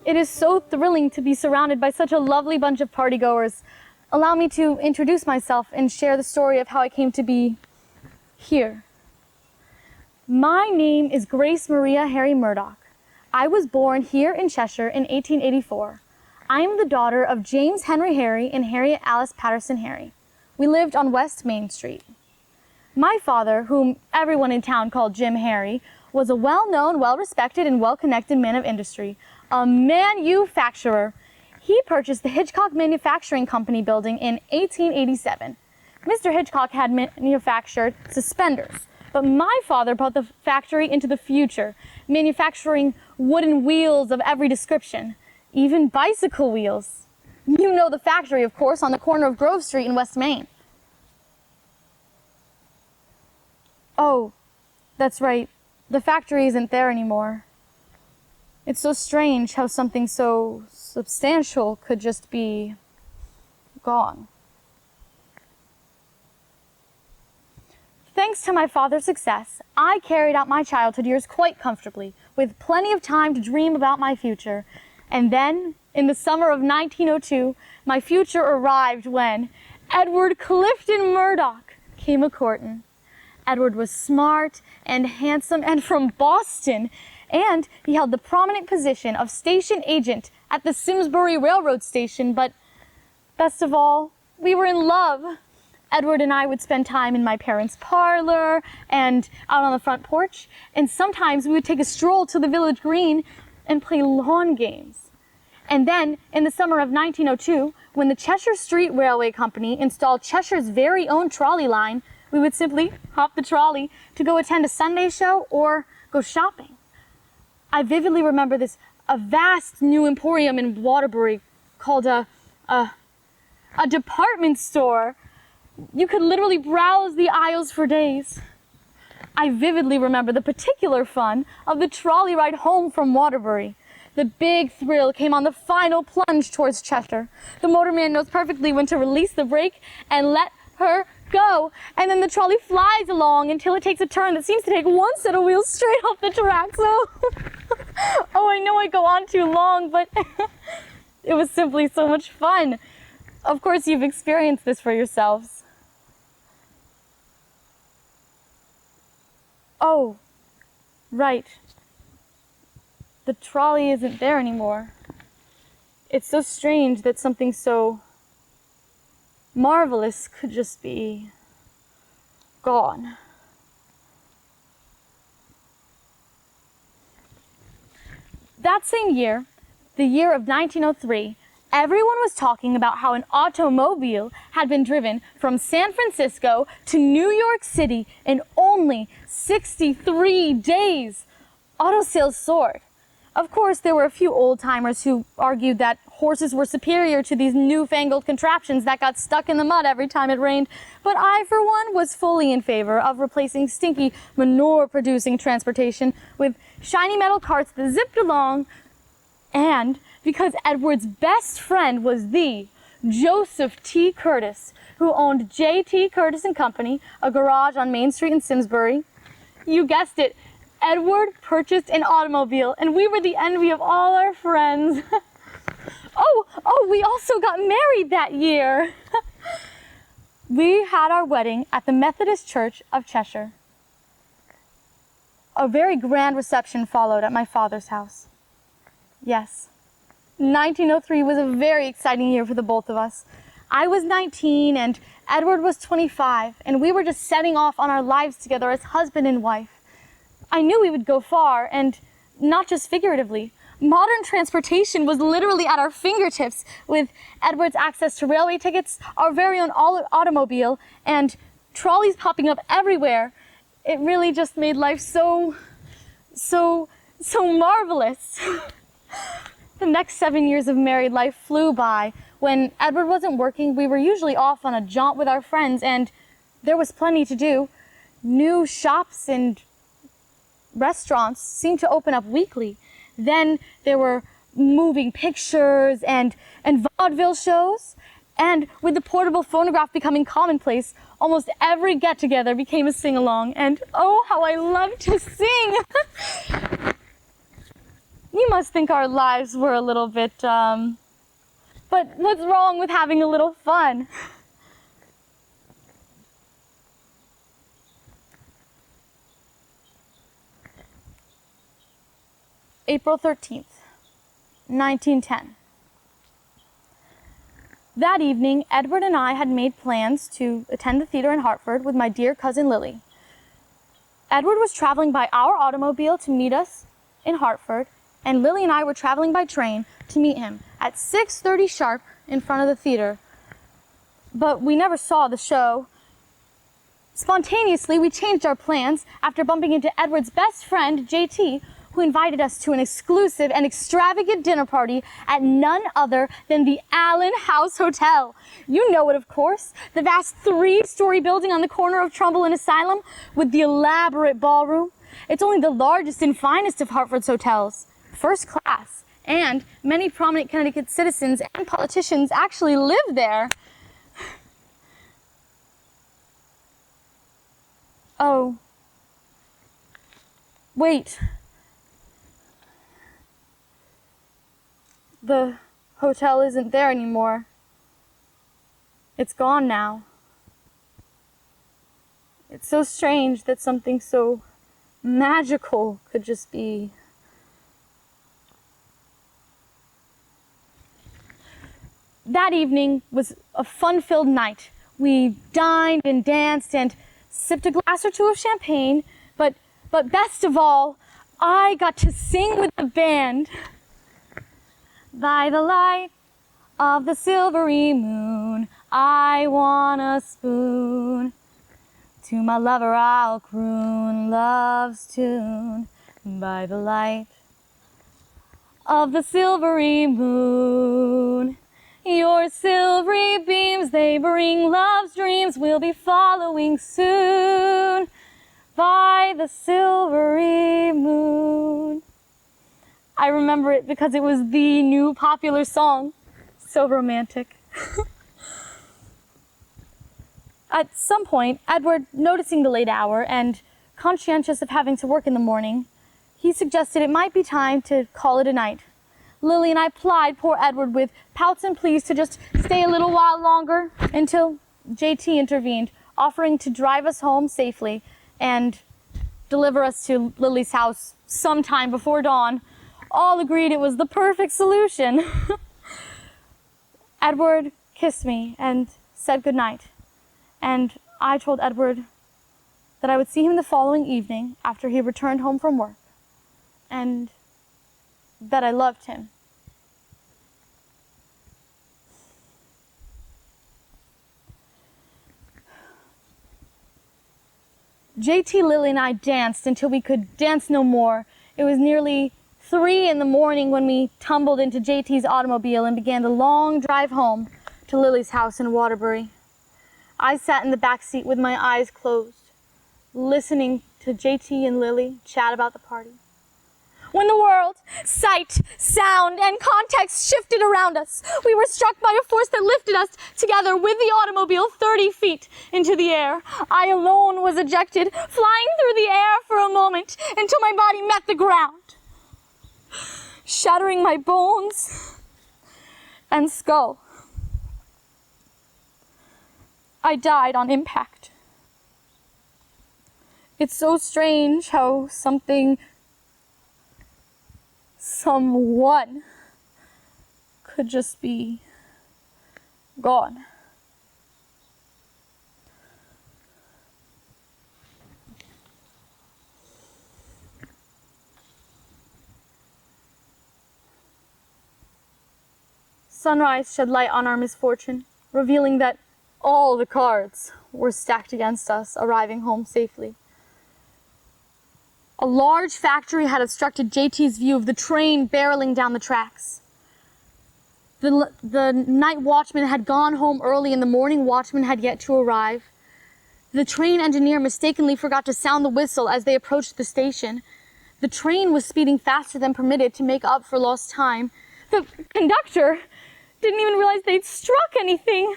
It is so thrilling to be surrounded by such a lovely bunch of partygoers. Allow me to introduce myself and share the story of how I came to be here. My name is Grace Maria Harry Murdock. I was born here in Cheshire in 1884. I am the daughter of James Henry Harry and Harriet Alice Patterson Harry. We lived on West Main Street. My father, whom everyone in town called Jim Harry, was a well-known, well-respected, and well-connected man of industry, a manufacturer. He purchased the Hitchcock Manufacturing Company building in 1887. Mr. Hitchcock had manufactured suspenders, but my father brought the factory into the future, manufacturing wooden wheels of every description, even bicycle wheels. You know the factory, of course, on the corner of Grove Street in West Main. Oh, that's right. The factory isn't there anymore. It's so strange how something so substantial could just be gone. Thanks to my father's success, I carried out my childhood years quite comfortably, with plenty of time to dream about my future. And then, in the summer of 1902, my future arrived when Edward Clifton Murdock came a-courtin'. Edward was smart and handsome and from Boston, and he held the prominent position of station agent at the Simsbury Railroad Station, but best of all, we were in love. Edward and I would spend time in my parents' parlor and out on the front porch, and sometimes we would take a stroll to the village green and play lawn games. And then, in the summer of 1902, when the Cheshire Street Railway Company installed Cheshire's very own trolley line, we would simply hop the trolley to go attend a Sunday show or go shopping. I vividly remember a vast new emporium in Waterbury called a department store. You could literally browse the aisles for days. I vividly remember the particular fun of the trolley ride home from Waterbury. The big thrill came on the final plunge towards Cheshire. The motorman knows perfectly when to release the brake and let her go. And then the trolley flies along until it takes a turn that seems to take one set of wheels straight off the tracks. Oh, I know I go on too long, but it was simply so much fun. Of course, you've experienced this for yourselves. Oh, right. The trolley isn't there anymore. It's so strange that something so marvelous could just be gone. That same year, the year of 1903, everyone was talking about how an automobile had been driven from San Francisco to New York City in only 63 days. Auto sales soared. Of course, there were a few old-timers who argued that horses were superior to these newfangled contraptions that got stuck in the mud every time it rained, but I, for one, was fully in favor of replacing stinky, manure-producing transportation with shiny metal carts that zipped along. And because Edward's best friend was the Joseph T. Curtis, who owned J.T. Curtis & Company, a garage on Main Street in Simsbury, you guessed it, Edward purchased an automobile, and we were the envy of all our friends. Oh, we also got married that year. We had our wedding at the Methodist Church of Cheshire. A very grand reception followed at my father's house. Yes, 1903 was a very exciting year for the both of us. I was 19 and Edward was 25, and we were just setting off on our lives together as husband and wife. I knew we would go far, and not just figuratively. Modern transportation was literally at our fingertips, with Edward's access to railway tickets, our very own automobile, and trolleys popping up everywhere. It really just made life so marvelous. The next 7 years of married life flew by. When Edward wasn't working, we were usually off on a jaunt with our friends, and there was plenty to do. New shops and restaurants seemed to open up weekly. Then there were moving pictures and vaudeville shows. And with the portable phonograph becoming commonplace, almost every get-together became a sing-along. And oh, how I love to sing! You must think our lives were a little bit, but what's wrong with having a little fun? April 13th, 1910. That evening, Edward and I had made plans to attend the theater in Hartford with my dear cousin Lily. Edward was traveling by our automobile to meet us in Hartford, and Lily and I were traveling by train to meet him at 6:30 sharp in front of the theater. But we never saw the show. Spontaneously, we changed our plans after bumping into Edward's best friend, JT, who invited us to an exclusive and extravagant dinner party at none other than the Allen House Hotel. You know it, of course, the vast 3-story building on the corner of Trumbull and Asylum with the elaborate ballroom. It's only the largest and finest of Hartford's hotels, first class, and many prominent Connecticut citizens and politicians actually live there. Oh, wait. The hotel isn't there anymore. It's gone now. It's so strange that something so magical could just be. That evening was a fun-filled night. We dined and danced and sipped a glass or two of champagne, but best of all, I got to sing with the band. By the light of the silvery moon, I want a spoon. To my lover I'll croon love's tune. By the light of the silvery moon, your silvery beams, they bring love's dreams. We'll be following soon by the silvery moon. I remember it because it was the new popular song. So romantic. At some point, Edward, noticing the late hour and conscientious of having to work in the morning, he suggested it might be time to call it a night. Lily and I plied poor Edward with pouts and pleas to just stay a little while longer until JT intervened, offering to drive us home safely and deliver us to Lily's house sometime before dawn. All agreed it was the perfect solution. Edward kissed me and said goodnight, and I told Edward that I would see him the following evening after he returned home from work, and that I loved him. JT, Lily, and I danced until we could dance no more. It was nearly 3 in the morning when we tumbled into JT's automobile and began the long drive home to Lily's house in Waterbury. I sat in the back seat with my eyes closed, listening to JT and Lily chat about the party. When the world, sight, sound, and context shifted around us, we were struck by a force that lifted us together with the automobile 30 feet into the air. I alone was ejected, flying through the air for a moment until my body met the ground, shattering my bones and skull. I died on impact. It's so strange how someone could just be gone. Sunrise shed light on our misfortune, revealing that all the cards were stacked against us arriving home safely. A large factory had obstructed JT's view of the train barreling down the tracks. The night watchman had gone home early and the morning watchman had yet to arrive. The train engineer mistakenly forgot to sound the whistle as they approached the station. The train was speeding faster than permitted to make up for lost time. The conductor didn't even realize they'd struck anything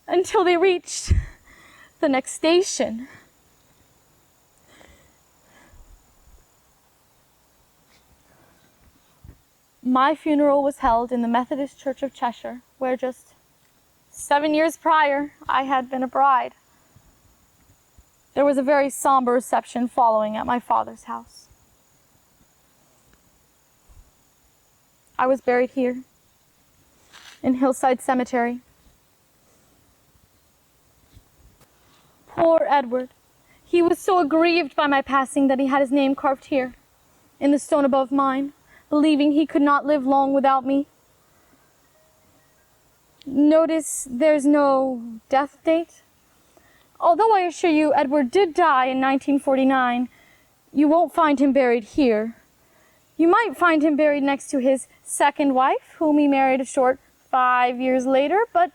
until they reached the next station. My funeral was held in the Methodist Church of Cheshire, where just 7 years prior I had been a bride. There was a very somber reception following at my father's house. I was buried here, in Hillside Cemetery. Poor Edward. He was so aggrieved by my passing that he had his name carved here, in the stone above mine, believing he could not live long without me. Notice there's no death date. Although I assure you Edward did die in 1949, you won't find him buried here. You might find him buried next to his second wife, whom he married a short 5 years later, but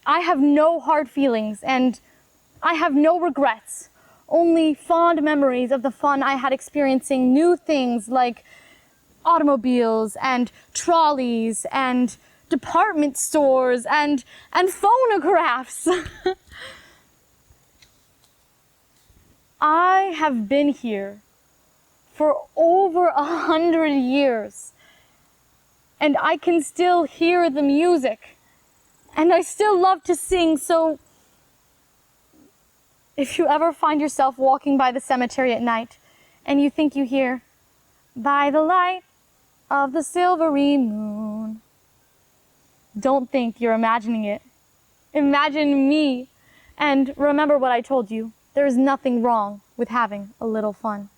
I have no hard feelings and I have no regrets, only fond memories of the fun I had experiencing new things like automobiles and trolleys and department stores and phonographs. I have been here for over 100 years, and I can still hear the music, and I still love to sing, so if you ever find yourself walking by the cemetery at night, and you think you hear, "By the light of the silvery moon," don't think you're imagining it. Imagine me, and remember what I told you. There is nothing wrong with having a little fun.